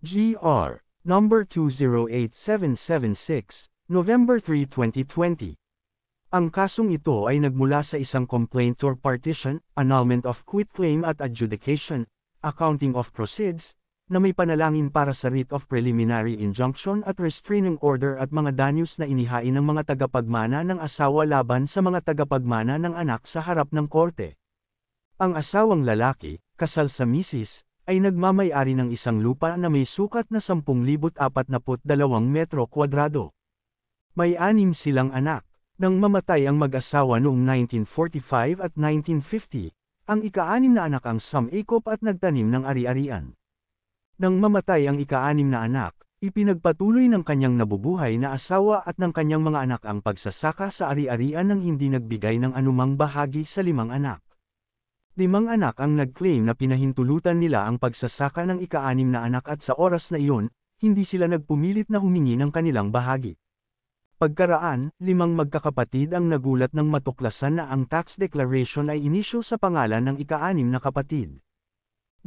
GR. Number 208776, November 3, 2020. Ang kasong ito ay nagmula sa isang complaint or partition, annulment of quitclaim at adjudication, accounting of proceeds, na may panalangin para sa writ of preliminary injunction at restraining order at mga danyos na inihain ng mga tagapagmana ng asawa laban sa mga tagapagmana ng anak sa harap ng korte. Ang asawang lalaki, kasal sa misis, ay nagmamay-ari ng isang lupa na may sukat na 10,042 metro kwadrado. May 6 silang anak. Nang mamatay ang mag-asawa noong 1945 at 1950, ang ika-6 na anak ang sumikop at nagtanim ng ari-arian. Nang mamatay ang ika-6 na anak, ipinagpatuloy ng kanyang nabubuhay na asawa at ng kanyang mga anak ang pagsasaka sa ari-arian nang hindi nagbigay ng anumang bahagi sa 5 anak. 5 anak ang nag-claim na pinahintulutan nila ang pagsasaka ng ika-6 na anak at sa oras na iyon, hindi sila nagpumilit na humingi ng kanilang bahagi. Pagkaraan, 5 magkakapatid ang nagulat ng matuklasan na ang tax declaration ay inisyu sa pangalan ng ika-6 na kapatid.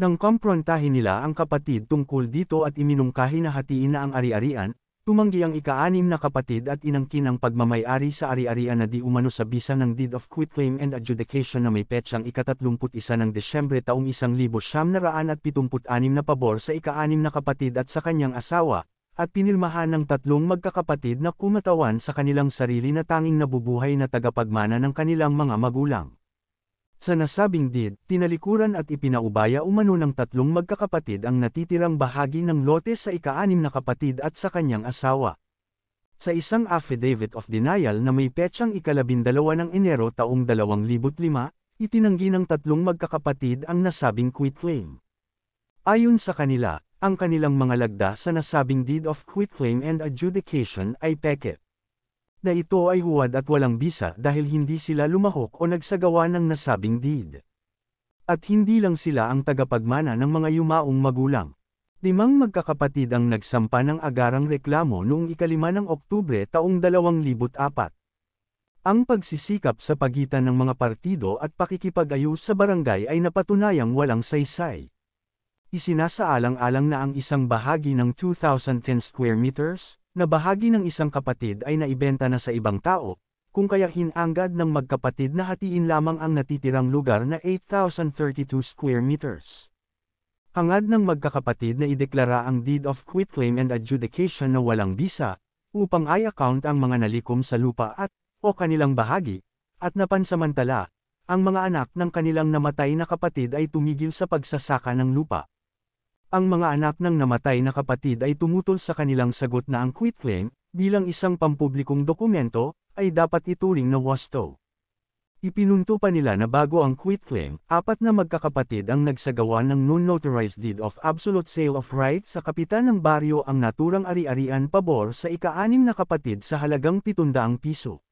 Nang kumprontahin nila ang kapatid tungkol dito at iminungkahi na hatiin na ang ari-arian, tumanggi ang ika-6 na kapatid at inangkin ang pagmamay-ari sa ari-arian na di umano sa bisa ng Deed of Quitclaim and Adjudication na may petsang ika-31 ng Desyembre taong 1976 na pabor sa ika-6 na kapatid at sa kanyang asawa, at pinirmahan ng 3 magkakapatid na kumatawan sa kanilang sarili na tanging nabubuhay na tagapagmana ng kanilang mga magulang. Sa nasabing deed, tinalikuran at ipinaubaya umano ng 3 magkakapatid ang natitirang bahagi ng lote sa ika-6 na kapatid at sa kanyang asawa. Sa isang affidavit of denial na may petsang ika-12 ng Enero taong 2005, itinanggi ng 3 magkakapatid ang nasabing quitclaim. Ayon sa kanila, ang kanilang mga lagda sa nasabing Deed of Quitclaim and Adjudication ay peke. Na ito ay huwad at walang bisa dahil hindi sila lumahok o nagsagawa ng nasabing deed. At hindi lang sila ang tagapagmana ng mga yumaong magulang. 5 magkakapatid ang nagsampa ng agarang reklamo noong ika-5 ng Oktubre taong 2004. Ang pagsisikap sa pagitan ng mga partido at pakikipag-ayos sa barangay ay napatunayang walang saysay. Isinasaalang-alang na ang isang bahagi ng 2,010 square meters, na bahagi ng isang kapatid ay naibenta na sa ibang tao, kung kaya hinanggad ng magkapatid na hatiin lamang ang natitirang lugar na 8,032 square meters. Hangad ng magkakapatid na ideklara ang Deed of Quitclaim and Adjudication na walang bisa, upang i-account ang mga nalikom sa lupa o kanilang bahagi, at napansamantala, ang mga anak ng kanilang namatay na kapatid ay tumigil sa pagsasaka ng lupa. Ang mga anak ng namatay na kapatid ay tumutol sa kanilang sagot na ang quitclaim, bilang isang pampublikong dokumento, ay dapat ituring na wasto. Ipinunto pa nila na bago ang quitclaim, 4 na magkakapatid ang nagsagawa ng non-notarized deed of absolute sale of rights sa kapitan ng baryo ang naturang ari-arian pabor sa ika-6 na kapatid sa halagang 700 piso.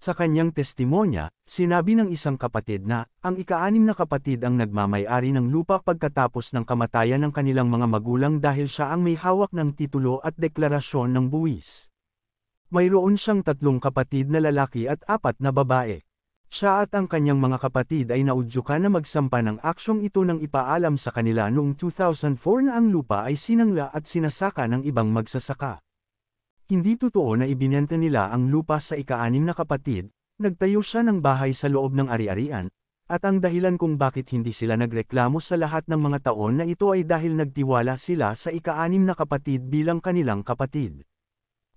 Sa kanyang testimonya, sinabi ng isang kapatid na, ang ika-6 na kapatid ang nagmamay-ari ng lupa pagkatapos ng kamatayan ng kanilang mga magulang dahil siya ang may hawak ng titulo at deklarasyon ng buwis. Mayroon siyang 3 kapatid na lalaki at 4 na babae. Siya at ang kanyang mga kapatid ay naudyukan na magsampa ng aksyong ito nang ipaalam sa kanila noong 2004 na ang lupa ay sinangla at sinasaka ng ibang magsasaka. Hindi totoo na ibinenta nila ang lupa sa ika-6 na kapatid, nagtayo siya ng bahay sa loob ng ari-arian, at ang dahilan kung bakit hindi sila nagreklamo sa lahat ng mga taon na ito ay dahil nagtiwala sila sa ika-6 na kapatid bilang kanilang kapatid.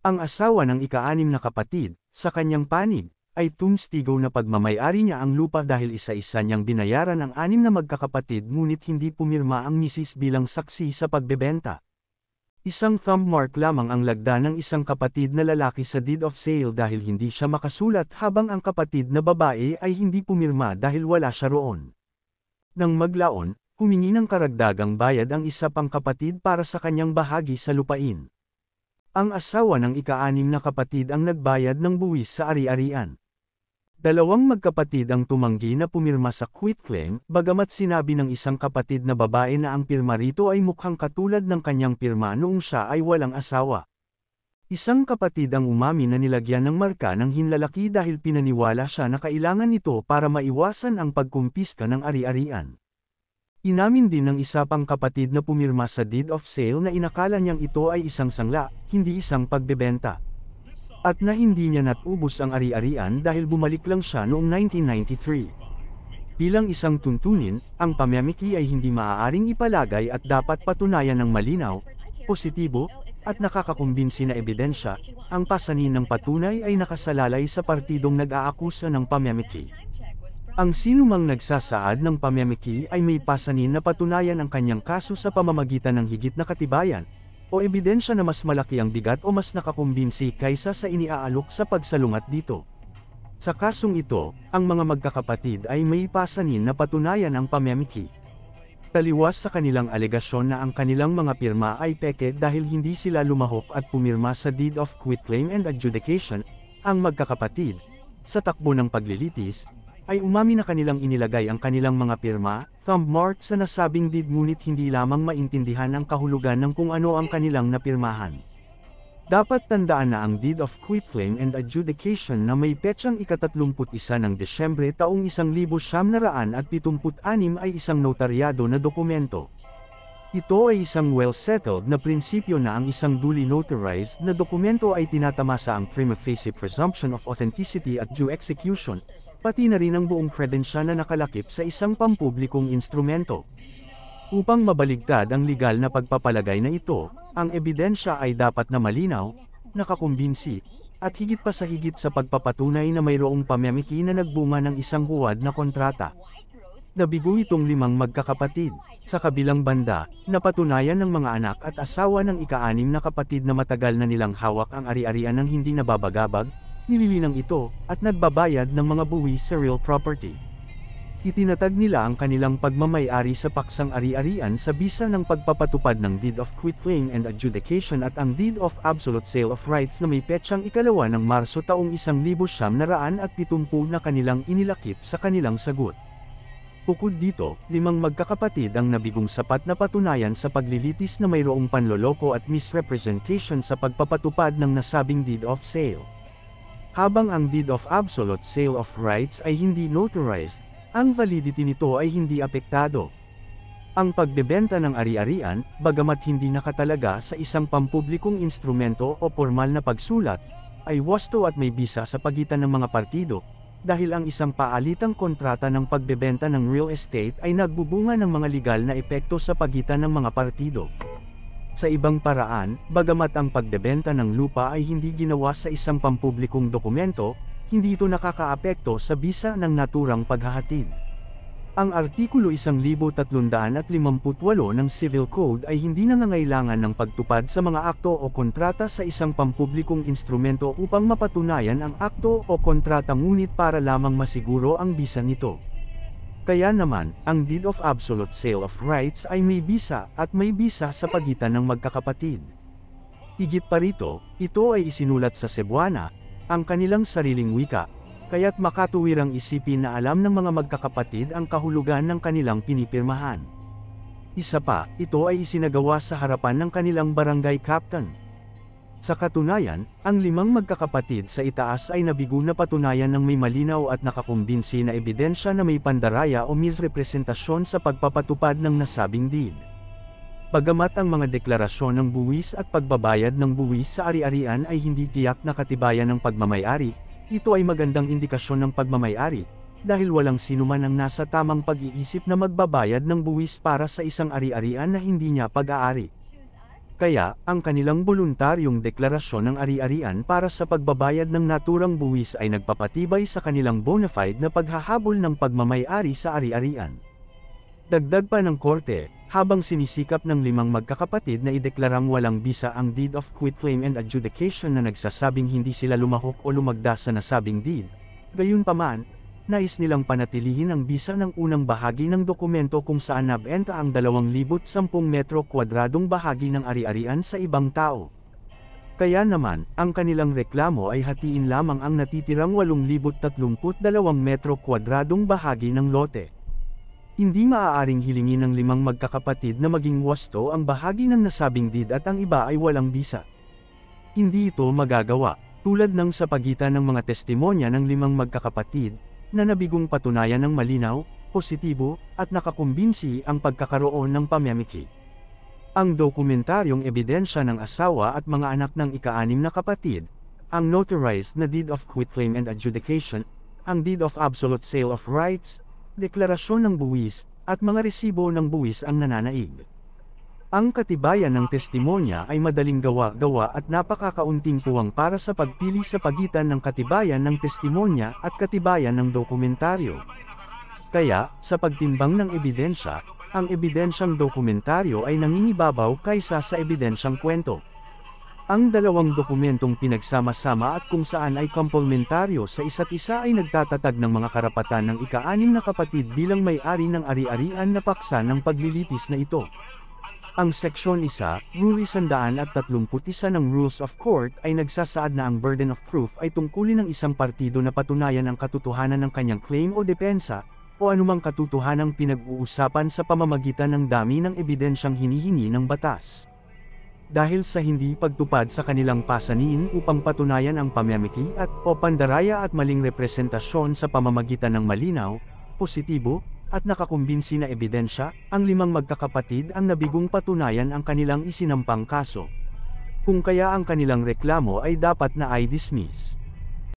Ang asawa ng ika-6 na kapatid, sa kanyang panig, ay tumstigaw na pagmamay-ari niya ang lupa dahil isa-isa niyang binayaran ang 6 na magkakapatid ngunit hindi pumirma ang misis bilang saksi sa pagbebenta. Isang thumb mark lamang ang lagda ng isang kapatid na lalaki sa deed of sale dahil hindi siya makasulat habang ang kapatid na babae ay hindi pumirma dahil wala siya roon. Nang maglaon, humingi ng karagdagang bayad ang isa pang kapatid para sa kanyang bahagi sa lupain. Ang asawa ng ika-6 na kapatid ang nagbayad ng buwis sa ari-arian. 2 magkapatid ang tumanggi na pumirma sa quitclaim, bagamat sinabi ng isang kapatid na babae na ang pirma rito ay mukhang katulad ng kanyang pirma noong siya ay walang asawa. Isang kapatid ang umami na nilagyan ng marka ng hinlalaki dahil pinaniwala siya na kailangan ito para maiwasan ang pagkumpiska ng ari-arian. Inamin din ng isa pang kapatid na pumirma sa deed of sale na inakala niyang ito ay isang sangla, hindi isang pagbebenta. At na hindi niya natubos ang ari-arian dahil bumalik lang siya noong 1993. Bilang isang tuntunin, ang pamamiki ay hindi maaaring ipalagay at dapat patunayan ng malinaw, positibo, at nakakakumbinsi na ebidensya. Ang pasanin ng patunay ay nakasalalay sa partidong nag-aakusa ng pamamiki. Ang sinumang nagsasaad ng pamamiki ay may pasanin na patunayan ang kanyang kaso sa pamamagitan ng higit na katibayan, o ebidensya na mas malaki ang bigat o mas nakakumbinsi kaysa sa iniaalok sa pagsalungat dito. Sa kasong ito, ang mga magkakapatid ay may pasanin na patunayan ang pamamiki. Taliwas sa kanilang alegasyon na ang kanilang mga pirma ay peke dahil hindi sila lumahok at pumirma sa Deed of Quitclaim and Adjudication, ang magkakapatid, sa takbo ng paglilitis, ay umamin na kanilang inilagay ang kanilang mga pirma, thumb mark sa nasabing deed ngunit hindi lamang maintindihan ang kahulugan ng kung ano ang kanilang napirmahan. Dapat tandaan na ang Deed of Quitclaim and Adjudication na may petsang ika-31 ng Desyembre taong 1976 ay isang notaryado na dokumento. Ito ay isang well-settled na prinsipyo na ang isang duly notarized na dokumento ay tinatamasa ang prima facie presumption of authenticity at due execution, pati na rin ang buong kredensya na nakalakip sa isang pampublikong instrumento. Upang mabaligtad ang legal na pagpapalagay na ito, ang ebidensya ay dapat na malinaw, nakakumbinsi, at higit pa sa higit sa pagpapatunay na mayroong pamamiki na nagbunga ng isang huwad na kontrata. Nabigo itong 5 magkakapatid. Sa kabilang banda, napatunayan ng mga anak at asawa ng ika-6 na kapatid na matagal na nilang hawak ang ari-arian ng hindi nababagabag, nililinang ito, at nagbabayad ng mga buwis sa real property. Itinatag nila ang kanilang pagmamay-ari sa paksang ari-arian sa bisa ng pagpapatupad ng Deed of Quitclaim and Adjudication at ang Deed of Absolute Sale of Rights na may petsang 2 ng Marso taong 1970 na kanilang inilakip sa kanilang sagot. Bukod dito, 5 magkakapatid ang nabigong sapat na patunayan sa paglilitis na mayroong panloloko at misrepresentation sa pagpapatupad ng nasabing Deed of Sale. Habang ang Deed of Absolute Sale of Rights ay hindi notarized, ang validity nito ay hindi apektado. Ang pagbebenta ng ari-arian, bagamat hindi nakatalaga sa isang pampublikong instrumento o formal na pagsulat, ay wasto at may bisa sa pagitan ng mga partido, dahil ang isang paalitang kontrata ng pagbebenta ng real estate ay nagbubunga ng mga legal na epekto sa pagitan ng mga partido. Sa ibang paraan, bagamat ang pagbebenta ng lupa ay hindi ginawa sa isang pampublikong dokumento, hindi ito nakakaapekto sa bisa ng naturang paghahatid. Ang Artikulo 1358 ng Civil Code ay hindi nangangailangan ng pagtupad sa mga akto o kontrata sa isang pampublikong instrumento upang mapatunayan ang akto o kontrata ngunit para lamang masiguro ang bisa nito. Kaya naman, ang Deed of Absolute Sale of Rights ay may bisa at may bisa sa pagitan ng magkakapatid. Higit pa rito, ito ay isinulat sa Cebuana, ang kanilang sariling wika, kaya't makatuwirang isipin na alam ng mga magkakapatid ang kahulugan ng kanilang pinipirmahan. Isa pa, ito ay isinagawa sa harapan ng kanilang barangay captain. Sa katunayan, ang 5 magkakapatid sa itaas ay nabigo na patunayan ng may malinaw at nakakumbinsi na ebidensya na may pandaraya o misrepresentasyon sa pagpapatupad ng nasabing deed. Bagamat ang mga deklarasyon ng buwis at pagbabayad ng buwis sa ari-arian ay hindi tiyak na katibayan ng pagmamay-ari, ito ay magandang indikasyon ng pagmamay-ari, dahil walang sinuman ang nasa tamang pag-iisip na magbabayad ng buwis para sa isang ari-arian na hindi niya pag-aari. Kaya, ang kanilang voluntaryong deklarasyon ng ari-arian para sa pagbabayad ng naturang buwis ay nagpapatibay sa kanilang bona fide na paghahabol ng pagmamay-ari sa ari-arian. Dagdag pa ng korte, habang sinisikap ng 5 magkakapatid na ideklarang walang bisa ang Deed of Quitclaim and Adjudication na nagsasabing hindi sila lumahok o lumagda sa nasabing deed, gayunpaman, nais nilang panatilihin ang bisa ng unang bahagi ng dokumento kung saan nabenta ang 2,010 metro kwadradong bahagi ng ari-arian sa ibang tao. Kaya naman, ang kanilang reklamo ay hatiin lamang ang natitirang 8,032 metro kwadradong bahagi ng lote. Hindi maaaring hilingin ng 5 magkakapatid na maging wasto ang bahagi ng nasabing deed at ang iba ay walang bisa. Hindi ito magagawa, tulad ng sa pagitan ng mga testimonya ng 5 magkakapatid, na nabigong patunayan ng malinaw, positibo, at nakakumbinsi ang pagkakaroon ng pamimiki. Ang dokumentaryong ebidensya ng asawa at mga anak ng ika-6 na kapatid, ang notarized na deed of quitclaim and adjudication, ang deed of absolute sale of rights, deklarasyon ng buwis, at mga resibo ng buwis ang nananaig. Ang katibayan ng testimonya ay madaling gawa-gawa at napakakaunting puwang para sa pagpili sa pagitan ng katibayan ng testimonya at katibayan ng dokumentaryo. Kaya, sa pagtimbang ng ebidensya, ang ebidensyang dokumentaryo ay nangingibabaw kaysa sa ebidensyang kwento. Ang dalawang dokumentong pinagsama-sama at kung saan ay komplementaryo sa isa't isa ay nagtatatag ng mga karapatan ng ika-6 na kapatid bilang may-ari ng ari-arian na paksa ng paglilitis na ito. Ang Seksyon 1, Rule 131 ng Rules of Court ay nagsasaad na ang burden of proof ay tungkulin ng isang partido na patunayan ang katotohanan ng kanyang claim o depensa, o anumang katotohanang pinag-uusapan sa pamamagitan ng dami ng ebidensyang hinihingi ng batas. Dahil sa hindi pagtupad sa kanilang pasanin upang patunayan ang pamimiki o pandaraya at maling representasyon sa pamamagitan ng malinaw, positibo, at nakakumbinsi na ebidensya, ang 5 magkakapatid ang nabigong patunayan ang kanilang isinampang kaso. Kung kaya ang kanilang reklamo ay dapat na i-dismiss.